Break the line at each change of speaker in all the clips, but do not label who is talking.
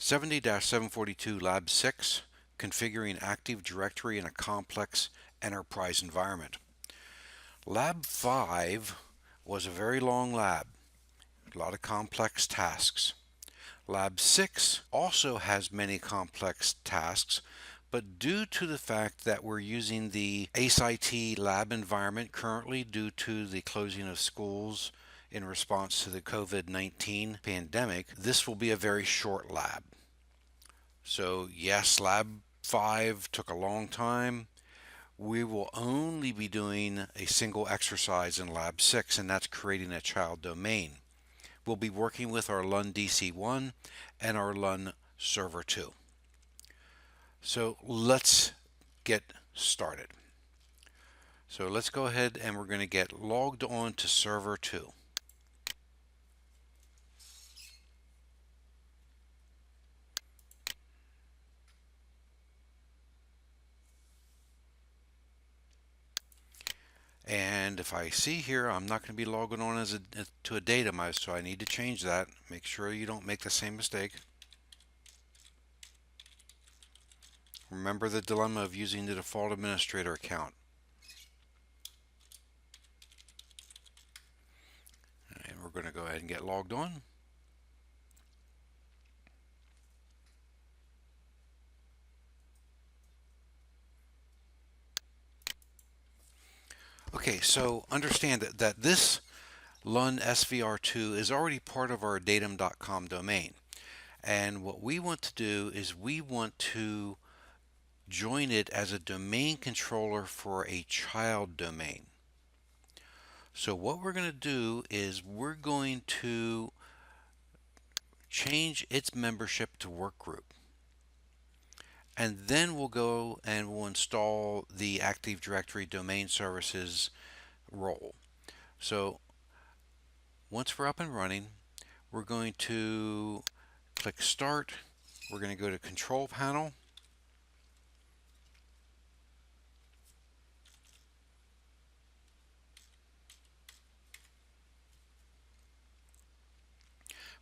70-742 Lab 6, Configuring Active Directory in a Complex Enterprise Environment. Lab 5 was a very long lab, a lot of complex tasks. Lab 6 also has many complex tasks, but due to the fact that we're using the ACE-IT lab environment currently due to the closing of schools in response to the COVID-19 pandemic, this will be a very short lab. So yes, Lab 5 took a long time. We will only be doing a single exercise in Lab 6, and that's creating a child domain. We'll be working with our LUN DC1 and our LUN Server 2. So let's get started. So let's go ahead and we're going to get logged on to Server 2. And if I see here, I'm not going to be logging on to a data mouse, so I need to change that. Make sure you don't make the same mistake. Remember the dilemma of using the default administrator account. And we're going to go ahead and get logged on. Okay, so understand that this LUN SVR2 is already part of our datum.com domain. And what we want to do is we want to join it as a domain controller for a child domain. So what we're going to do is we're going to change its membership to workgroup. And then we'll go and we'll install the Active Directory Domain Services role. So once we're up and running, we're going to click Start. We're going to go to Control Panel.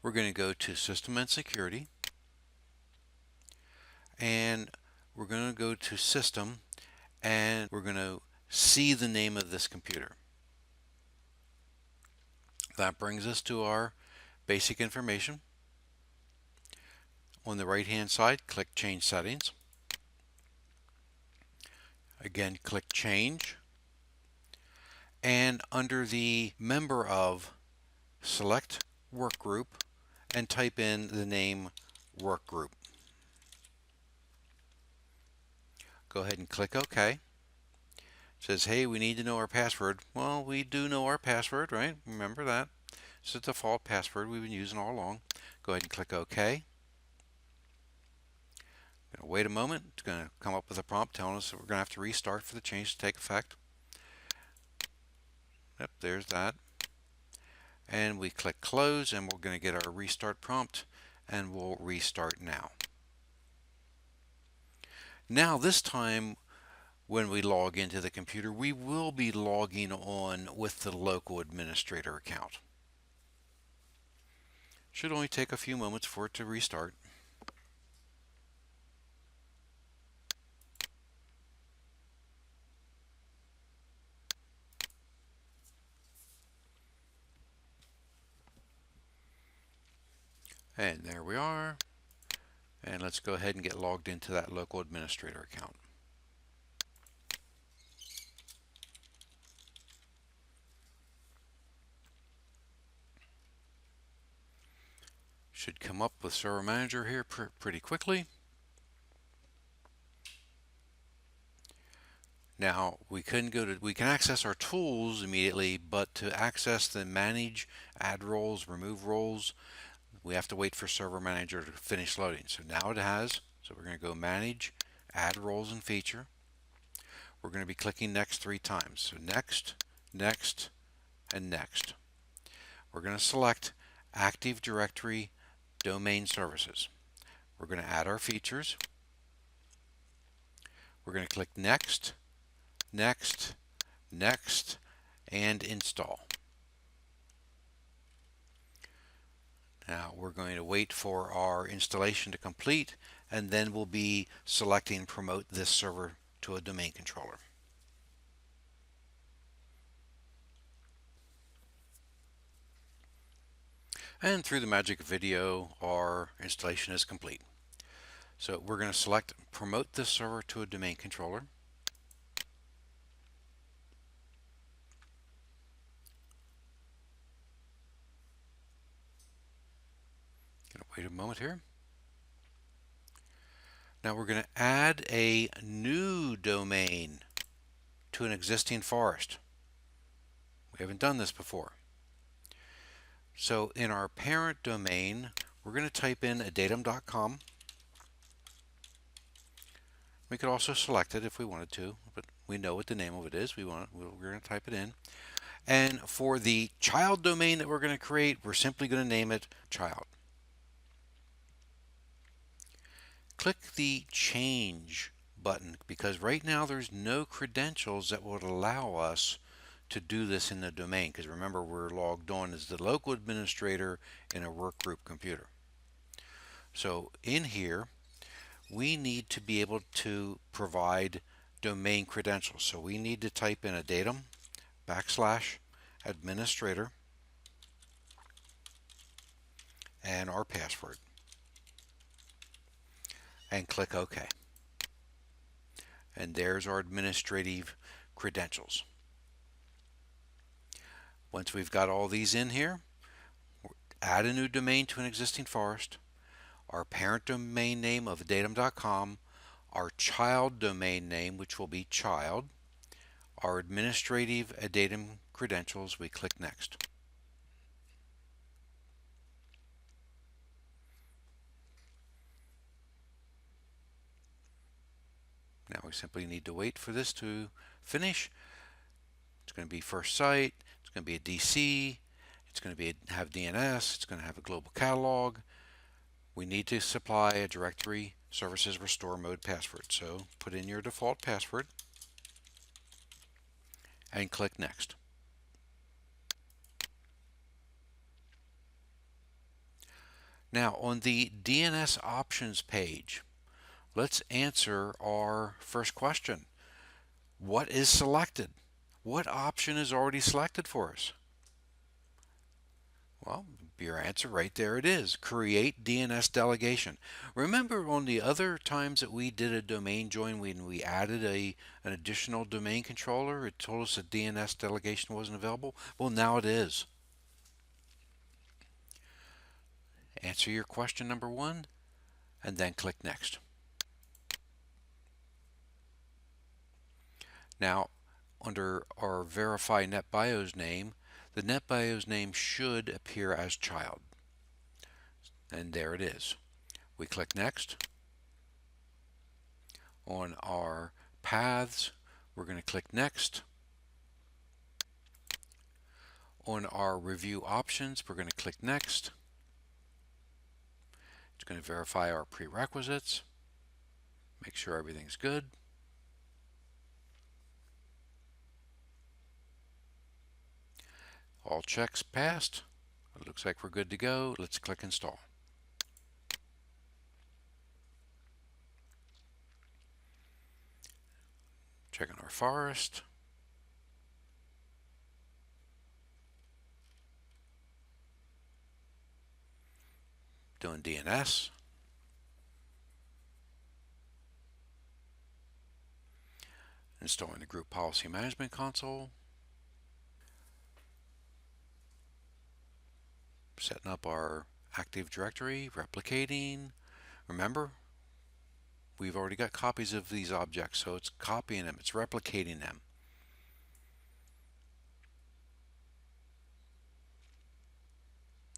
We're going to go to System and Security. And we're going to go to System, and we're going to see the name of this computer. That brings us to our basic information. On the right hand side, click Change Settings. Again, click Change. And under the Member Of, select Workgroup and type in the name Workgroup. Go ahead and click OK. It says, hey, we need to know our password. Well, we do know our password, right? Remember that. It's the default password we've been using all along. Go ahead and click OK. I'm going to wait a moment. It's going to come up with a prompt telling us that we're going to have to restart for the change to take effect. Yep, there's that. And we click Close, and we're going to get our restart prompt, and we'll restart now. Now this time when we log into the computer, we will be logging on with the local administrator account. Should only take a few moments for it to restart. And there we are. And let's go ahead and get logged into that local administrator account. Should come up with Server Manager here pretty quickly. Now we can access our tools immediately, but to access the manage, add roles, remove roles, we have to wait for Server Manager to finish loading. So now it has. So we're going to go Manage, Add Roles and Feature. We're going to be clicking Next 3 times. So Next, Next, and Next. We're going to select Active Directory Domain Services. We're going to add our features. We're going to click Next, Next, Next, and Install. Now we're going to wait for our installation to complete, and then we'll be selecting promote this server to a domain controller. And through the magic of video, our installation is complete. So we're going to select promote this server to a domain controller. Going to wait a moment here. Now we're going to add a new domain to an existing forest. We haven't done this before. So in our parent domain, we're going to type in adatum.com. We could also select it if we wanted to, but we know what the name of it is. We're going to type it in. And for the child domain that we're going to create, we're simply going to name it child. Click the change button, because right now there's no credentials that would allow us to do this in the domain, because remember, we're logged on as the local administrator in a workgroup computer. So in here, we need to be able to provide domain credentials. So we need to type in adatum/administrator and our password and click OK. And there's our administrative credentials. Once we've got all these in here, add a new domain to an existing forest, our parent domain name of adatum.com, our child domain name, which will be child, our administrative adatum credentials. We click next. Now we simply need to wait for this to finish. It's going to be first site, it's going to be a DC, it's going to have DNS, it's going to have a global catalog. We need to supply a directory services restore mode password. So put in your default password and click next. Now on the DNS options page, let's answer our first question. What is selected? What option is already selected for us? Well, your answer right there it is. Create DNS delegation. Remember on the other times that we did a domain join, when we added an additional domain controller, it told us that DNS delegation wasn't available? Well, now it is. Answer your question number 1 and then click next. Now, under our verify NetBIOS name, the NetBIOS name should appear as child. And there it is. We click next. On our paths, we're going to click next. On our review options, we're going to click next. It's going to verify our prerequisites. Make sure everything's good. All checks passed. It looks like we're good to go. Let's click install. Checking our forest. Doing DNS. Installing the group policy management console. Setting up our Active Directory, replicating. Remember, we've already got copies of these objects, so it's copying them, it's replicating them.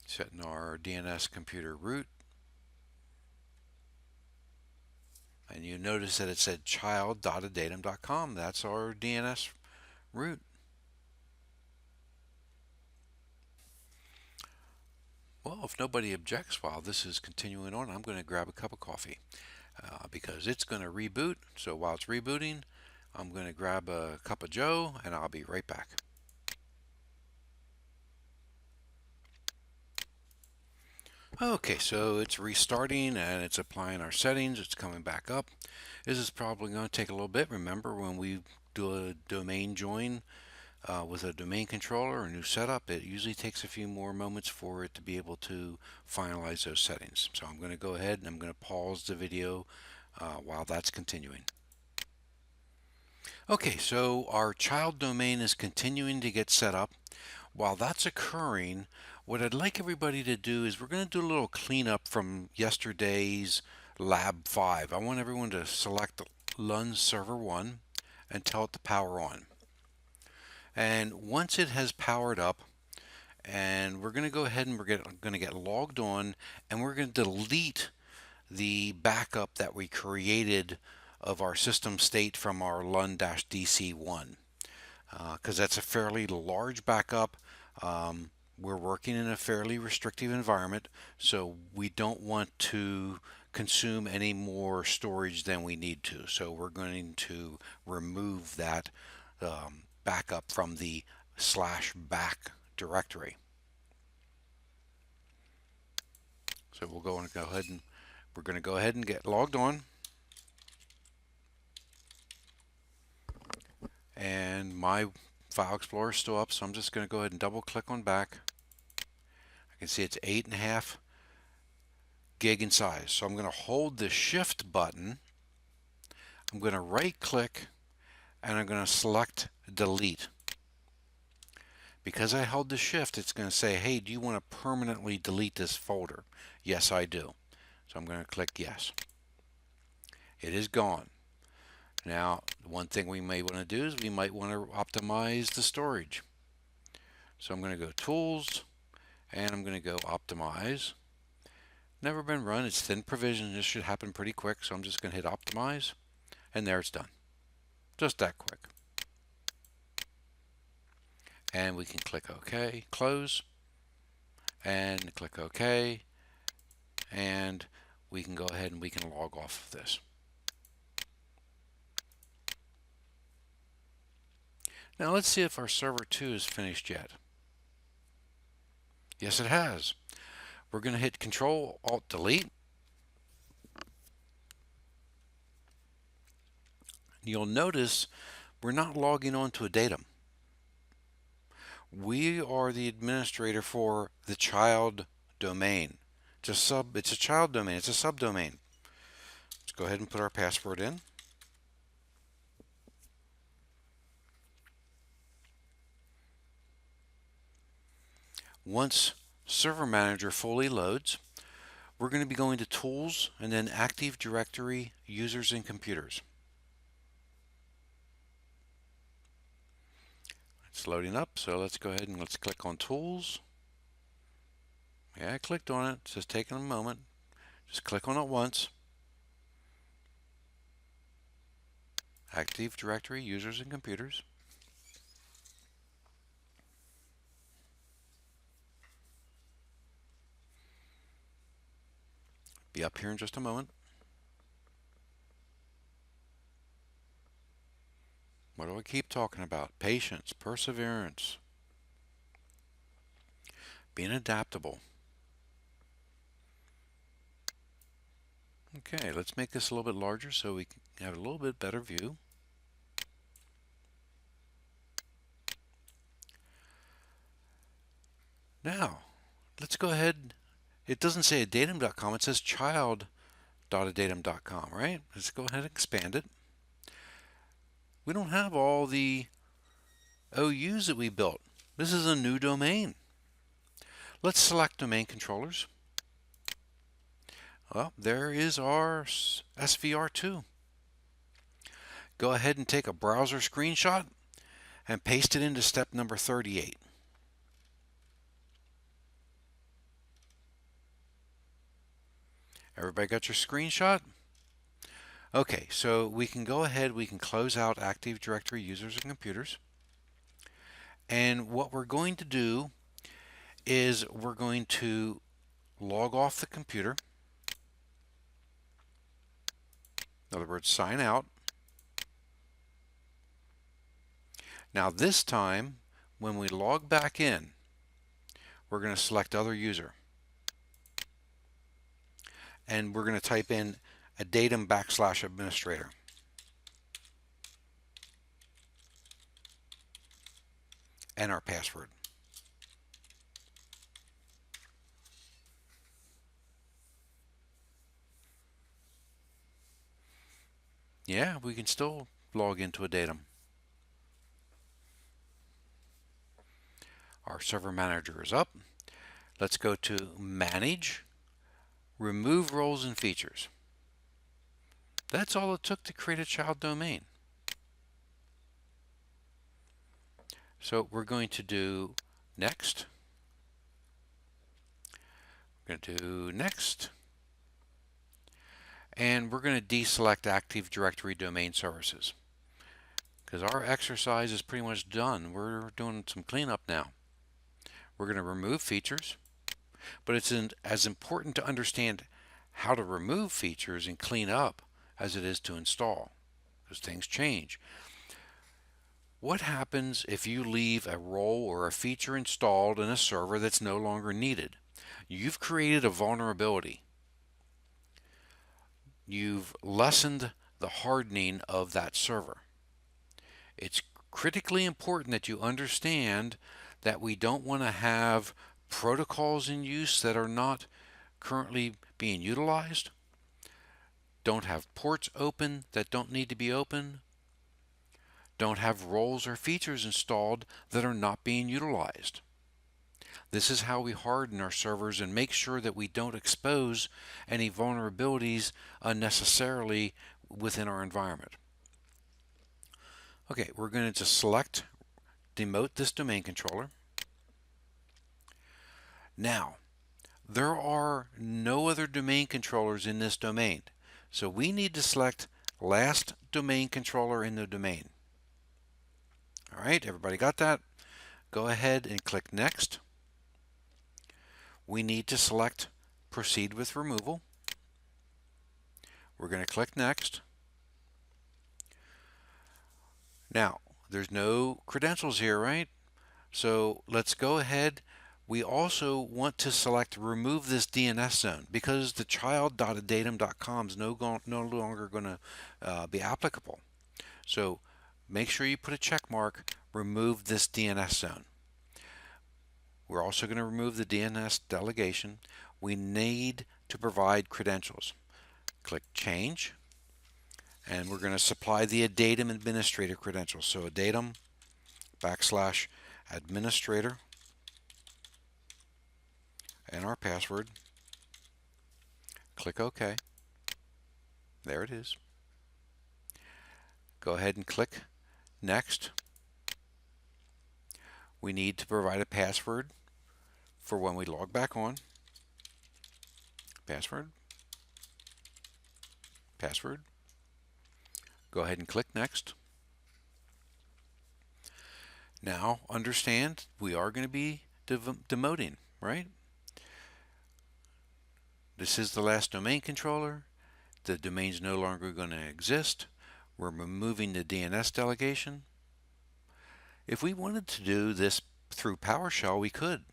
Setting our DNS computer root. And you notice that it said child.adatum.com. That's our DNS root. Well, if nobody objects while this is continuing on, I'm going to grab a cup of coffee because it's going to reboot. So while it's rebooting, I'm going to grab a cup of Joe and I'll be right back. Okay, so it's restarting and it's applying our settings. It's coming back up. This is probably going to take a little bit. Remember, when we do a domain join with a domain controller or a new setup, it usually takes a few more moments for it to be able to finalize those settings. So I'm going to go ahead and I'm going to pause the video while that's continuing. Okay, so our child domain is continuing to get set up. While that's occurring, what I'd like everybody to do is we're going to do a little cleanup from yesterday's Lab 5. I want everyone to select LUN Server 1 and tell it to power on. And once it has powered up, and we're going to go ahead and we're going to get logged on, and we're going to delete the backup that we created of our system state from our lun-dc1, because that's a fairly large backup. We're working in a fairly restrictive environment, so we don't want to consume any more storage than we need to. So we're going to remove that backup from the /back directory. So we'll go ahead and we're going to go ahead and get logged on. And my File Explorer is still up, so I'm just going to go ahead and double click on back. I can see it's 8.5 gig in size. So I'm going to hold the Shift button. I'm going to right click and I'm going to select delete. Because I held the Shift, it's going to say, hey, do you want to permanently delete this folder? Yes, I do. So I'm going to click yes. It is gone. Now, one thing we may want to do is we might want to optimize the storage. So I'm going to go Tools, and I'm going to go Optimize. Never been run. It's thin provision. This should happen pretty quick, so I'm just going to hit Optimize, and there it's done. Just that quick. And we can click OK, close, and click OK, and we can go ahead and we can log off of this. Now let's see if our server 2 is finished yet. Yes, it has. We're going to hit Control Alt Delete. You'll notice we're not logging on to a datum. We are the administrator for the child domain. It's a child domain. It's a subdomain. Let's go ahead and put our password in. Once Server Manager fully loads, we're going to be going to Tools and then Active Directory Users and Computers. It's loading up, so let's go ahead and let's click on Tools. Yeah, I clicked on it. It's just taking a moment. Just click on it once. Active Directory Users and Computers. Be up here in just a moment. What do I keep talking about? Patience, perseverance, being adaptable. Okay, let's make this a little bit larger so we can have a little bit better view. Now, let's go ahead. It doesn't say adatum.com, it says child.adatum.com, right? Let's go ahead and expand it. We don't have all the OUs that we built. This is a new domain. Let's select domain controllers. Well, there is our SVR2. Go ahead and take a browser screenshot and paste it into step number 38. Everybody got your screenshot? Okay, so we can go ahead, we can close out Active Directory Users and Computers. And what we're going to do is we're going to log off the computer. In other words, sign out. Now this time, when we log back in, we're going to select Other User. and we're going to type in a datum/administrator and our password. Yeah, we can still log into a datum. Our server manager is up. Let's go to Manage, Remove Roles and Features. That's all it took to create a child domain. So we're going to do Next. We're going to do Next. And we're going to deselect Active Directory Domain Services, because our exercise is pretty much done. We're doing some cleanup now. We're going to remove features, but it's as important to understand how to remove features and clean up as it is to install, because things change. What happens if you leave a role or a feature installed in a server that's no longer needed? You've created a vulnerability. You've lessened the hardening of that server. It's critically important that you understand that we don't want to have protocols in use that are not currently being utilized, don't have ports open that don't need to be open, don't have roles or features installed that are not being utilized. This is how we harden our servers and make sure that we don't expose any vulnerabilities unnecessarily within our environment. Okay, we're going to just select demote this domain controller. Now, there are no other domain controllers in this domain, so we need to select last domain controller in the domain. All right, everybody got that? Go ahead and click Next. We need to select Proceed with Removal. We're going to click Next. Now, there's no credentials here, right? So let's go ahead. We also want to select remove this DNS zone, because the child.datum.com is no longer going to be applicable. So make sure you put a check mark, remove this DNS zone. We're also going to remove the DNS delegation. We need to provide credentials. Click Change, and we're going to supply the datum administrator credentials. So a datum /administrator and our password. Click OK. There it is. Go ahead and click Next. We need to provide a password for when we log back on. Password. Password. Go ahead and click Next. Now understand we are going to be demoting, right? This is the last domain controller. The domain's no longer going to exist. We're removing the DNS delegation. If we wanted to do this through PowerShell, we could.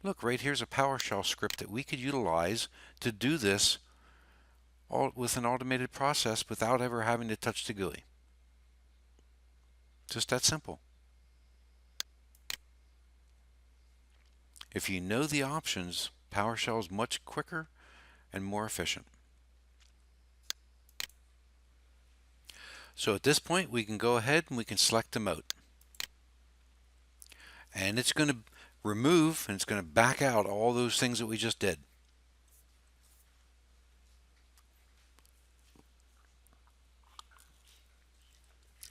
Look, right here's a PowerShell script that we could utilize to do this all with an automated process without ever having to touch the GUI. Just that simple. If you know the options, PowerShell is much quicker and more efficient. So at this point, we can go ahead and we can select Demote. And it's going to remove and it's going to back out all those things that we just did.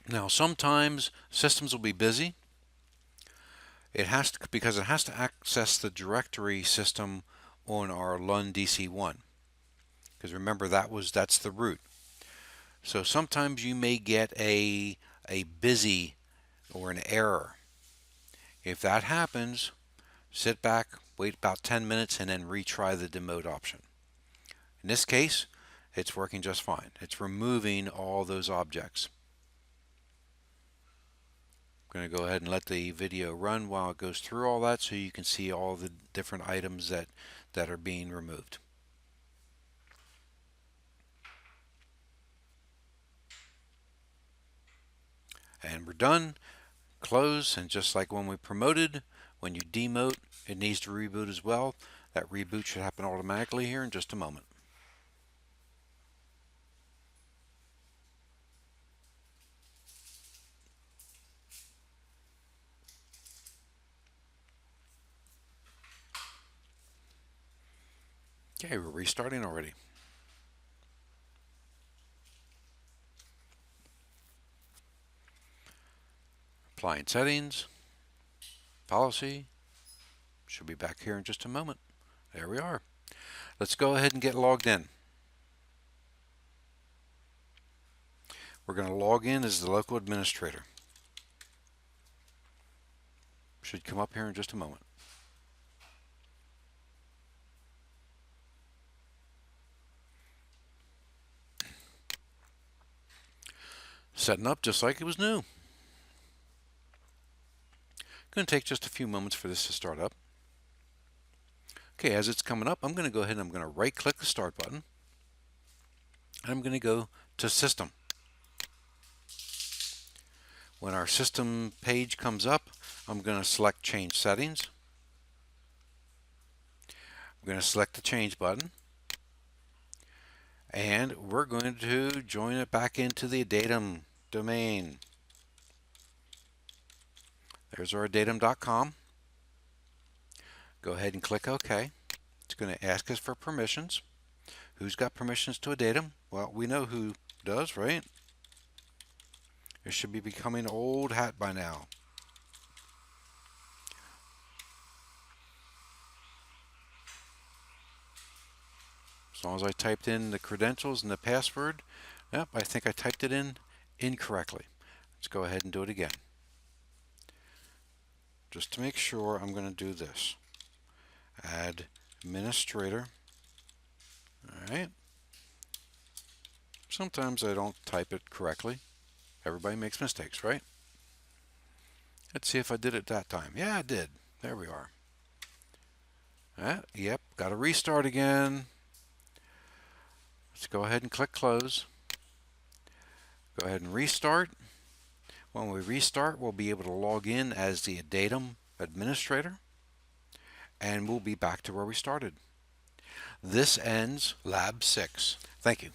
Now, sometimes systems will be busy. It has to, because it has to access the directory system on our LUN DC1. Because remember, that's the root. So sometimes you may get a busy or an error. If that happens, sit back, wait about 10 minutes, and then retry the demote option. In this case, it's working just fine. It's removing all those objects. I'm going to go ahead and let the video run while it goes through all that so you can see all the different items that are being removed. And we're done. Close, and just like when we promoted, when you demote, it needs to reboot as well. That reboot should happen automatically here in just a moment. Okay, we're restarting already. Applying settings, policy, should be back here in just a moment. There we are. Let's go ahead and get logged in. We're going to log in as the local administrator. Should come up here in just a moment. Setting up just like it was new. Going to take just a few moments for this to start up. Okay, as it's coming up, I'm going to go ahead and I'm going to right click the start button. And I'm going to go to System. When our system page comes up, I'm going to select Change Settings. I'm going to select the Change button. And we're going to join it back into the datum domain. There's our datum.com. Go ahead and click OK. It's going to ask us for permissions. Who's got permissions to a datum? Well, we know who does, right? It should be becoming old hat by now. As long as I typed in the credentials and the password. Yep, I think I typed it in incorrectly. Let's go ahead and do it again. Just to make sure, I'm going to do this. Add administrator. All right. Sometimes I don't type it correctly. Everybody makes mistakes, right? Let's see if I did it that time. Yeah, I did. There we are. Yep, got to restart again. Let's go ahead and click close. Go ahead and restart. When we restart, we'll be able to log in as the datum administrator, and we'll be back to where we started. This ends Lab 6. Thank you.